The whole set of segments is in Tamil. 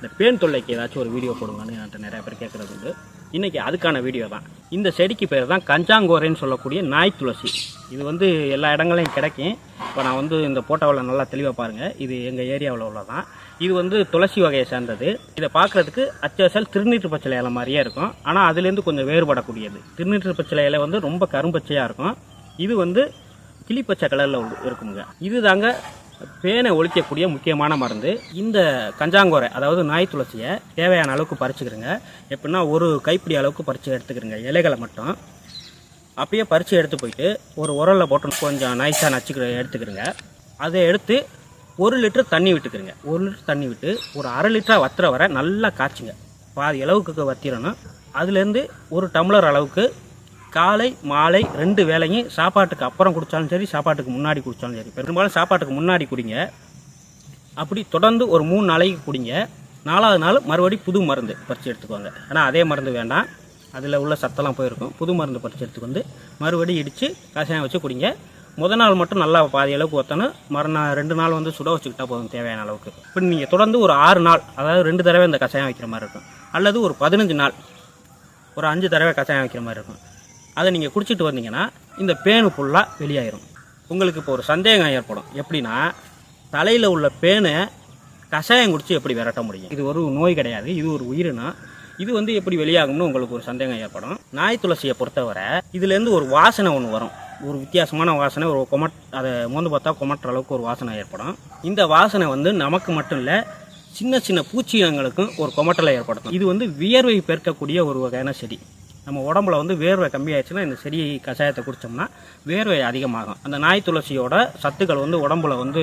இந்த பேன் தொல்லைக்கு ஏதாச்சும் ஒரு வீடியோ போடுங்கன்னு என்கிட்ட நிறைய பேர் கேட்குறது உண்டு. இன்றைக்கி அதுக்கான வீடியோ தான். இந்த செடிக்கு பேர் தான் கஞ்சாங்கோரைன்னு சொல்லக்கூடிய நாய் துளசி. இது வந்து எல்லா இடங்களையும் கிடைக்கும். இப்போ நான் வந்து இந்த போட்டோவில் நல்லா தெளிவாக பாருங்கள். இது எங்கள் ஏரியாவில் உள்ளதான். இது வந்து துளசி வகையை சேர்ந்தது. இதை பார்க்குறதுக்கு அச்சல் திருநீற்று பச்சளை இலை மாதிரியே இருக்கும். ஆனால் அதுலேருந்து கொஞ்சம் வேறுபடக்கூடியது. திருநீற்று பச்சளை இலை வந்து ரொம்ப கரும்பச்சையாக இருக்கும். இது வந்து கிளிப்பச்சை கலரில் இருக்குங்க. இது தாங்க பேனை ஒழிக்கக்கூடிய முக்கியமான மருந்து. இந்த கஞ்சாங்கோரை அதாவது நாய் துளசியை தேவையான அளவுக்கு பறிச்சுக்கிறங்க. எப்படின்னா ஒரு கைப்பிடி அளவுக்கு பறித்து எடுத்துக்கிறங்க, இலைகளை மட்டும். அப்பயே பறித்து எடுத்து போயிட்டு ஒரு உரலில் போட்டு கொஞ்சம் நைஸாக நச்சுக்கிற எடுத்துக்கிறங்க. அதை எடுத்து 1 லிட்டர் தண்ணி விட்டுக்கிறங்க. 1 லிட்டர் தண்ணி விட்டு ஒரு அரை லிட்டராக வத்துற வரை நல்லா காய்ச்சுங்க. பாதி அளவுக்கு வத்திரணும். அதுலேருந்து 1 டம்ளர் அளவுக்கு காலை மாலை 2 வேளையும் சாப்பாட்டுக்கு அப்புறம் குடித்தாலும் சரி, சாப்பாட்டுக்கு முன்னாடி குடித்தாலும் சரி. பெரும்பாலும் சாப்பாட்டுக்கு முன்னாடி குடிங்க. அப்படி தொடர்ந்து ஒரு 3 நாளைக்கு குடிங்க. 4வது நாள் மறுபடியும் புது மருந்து பறித்து எடுத்துக்குவாங்க. ஆனால் அதே மருந்து வேண்டாம், அதில் உள்ள சத்தெல்லாம் போயிருக்கும். புது மருந்து பறித்து எடுத்துக்கு வந்து மறுபடியும் இடித்து கஷாயம் வச்சு குடிங்க. முதல் நாள் மட்டும் நல்லா பாதி அளவுக்கு ஊற்றணும். மறுநாள் 2 நாள் வந்து சுட வச்சுக்கிட்டா போதும் தேவையான அளவுக்கு. இப்போ நீங்கள் தொடர்ந்து ஒரு 6 நாள், அதாவது 2 தடவை இந்த கஷாயம் வைக்கிற மாதிரி இருக்கும். அல்லது ஒரு 15 நாள் ஒரு 5 தடவை கஷாயம் வைக்கிற மாதிரி இருக்கும். அதை நீங்கள் குடிச்சிட்டு வந்தீங்கன்னா இந்த பேனு ஃபுல்லாக வெளியாயிரும். உங்களுக்கு இப்போ ஒரு சந்தேகம் ஏற்படும், எப்படின்னா தலையில் உள்ள பேனை கஷாயம் குடித்து எப்படி விரட்ட முடியும்? இது ஒரு நோய் கிடையாது, இது ஒரு உயிரினம். இது வந்து எப்படி வெளியாகும்னு உங்களுக்கு ஒரு சந்தேகம் ஏற்படும். நாய் துளசியை பொறுத்தவரை இதுலேருந்து ஒரு வாசனை ஒன்று வரும். ஒரு வித்தியாசமான வாசனை, ஒரு அதை மோந்து பார்த்தா கொமட்டுற அளவுக்கு ஒரு வாசனை ஏற்படும். இந்த வாசனை வந்து நமக்கு மட்டும் இல்லை, சின்ன சின்ன பூச்சிகளுக்கும் ஒரு கொமட்டலை ஏற்படுத்தும். இது வந்து வியர்வை பெருக்கக்கூடிய ஒரு வகையான செடி. நம்ம உடம்புல வந்து வேர்வை கம்மியாயிடுச்சுன்னா இந்த செடி கஷாயத்தை குடித்தோம்னா வேர்வை அதிகமாகும். அந்த நாய் துளசியோட சத்துக்கள் வந்து உடம்புல வந்து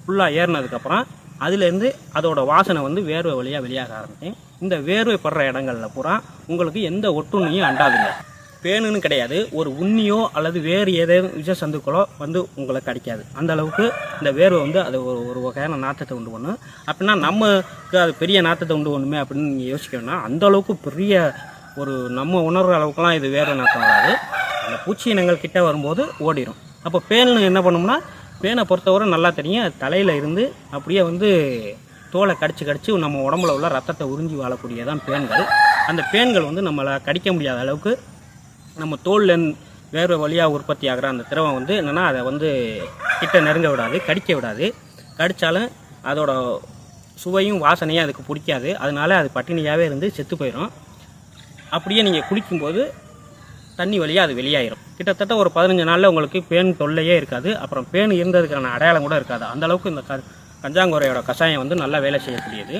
ஃபுல்லாக ஏறினதுக்கப்புறம் அதுலேருந்து அதோட வாசனை வந்து வேர்வை வழியாக வெளியாக ஆரம்பிக்கும். இந்த வேர்வை படுற இடங்களில் பூரா உங்களுக்கு எந்த ஒட்டுண்ணியும் அண்டாதுங்க. பேனுன்னு கிடையாது, ஒரு உண்ணியோ அல்லது வேறு ஏதேனும் விஷ சந்துக்களோ வந்து உங்களுக்கு கிடைக்காது. அந்த அளவுக்கு இந்த வேர்வை வந்து அது ஒரு வகையான நாற்றத்தை உண்டு பண்ணும். அப்படின்னா நமக்கு அது பெரிய நாற்றத்தை உண்டு பண்ணுமே அப்படின்னு நீங்கள் யோசிக்கணும்னா அந்த அளவுக்கு பெரிய ஒரு நம்ம உணர்கிற அளவுக்குலாம் இது வேறு நாட்டம் வராது. அந்த பூச்சி இனங்கள் கிட்டே வரும்போது ஓடிடும். அப்போ பேன் என்ன பண்ணும்னா, பேனை பொறுத்தவரை நல்லா தெரியும், தலையில் இருந்து அப்படியே வந்து தோலை கடிச்சு நம்ம உடம்புல உள்ள ரத்தத்தை உறிஞ்சி வாழக்கூடியதான் பேன்கள். அந்த பேன்கள் வந்து நம்மளை கடிக்க முடியாத அளவுக்கு நம்ம தோல்லேருந்து வேர்வை வழியாக உற்பத்தி ஆகிற அந்த திரவம் வந்து என்னென்னா அதை வந்து கிட்ட நெருங்க விடாது, கடிக்க விடாது. கடித்தாலும் அதோட சுவையும் வாசனையும் அதுக்கு பிடிக்காது. அதனால அது பட்டினியாகவே இருந்து செத்து போயிடும். அப்படியே நீங்கள் குளிக்கும்போது தண்ணி வழியாக அது வெளியாயிரும். கிட்டத்தட்ட ஒரு 15 நாளில் உங்களுக்கு பேன் தொல்லையே இருக்காது. அப்புறம் பேன் இருந்ததுக்கான அடையாளம் கூட இருக்காது. அந்தளவுக்கு இந்த கஞ்சாங்கோரையோட கஷாயம் வந்து நல்லா வேலை செய்யக்கூடியது.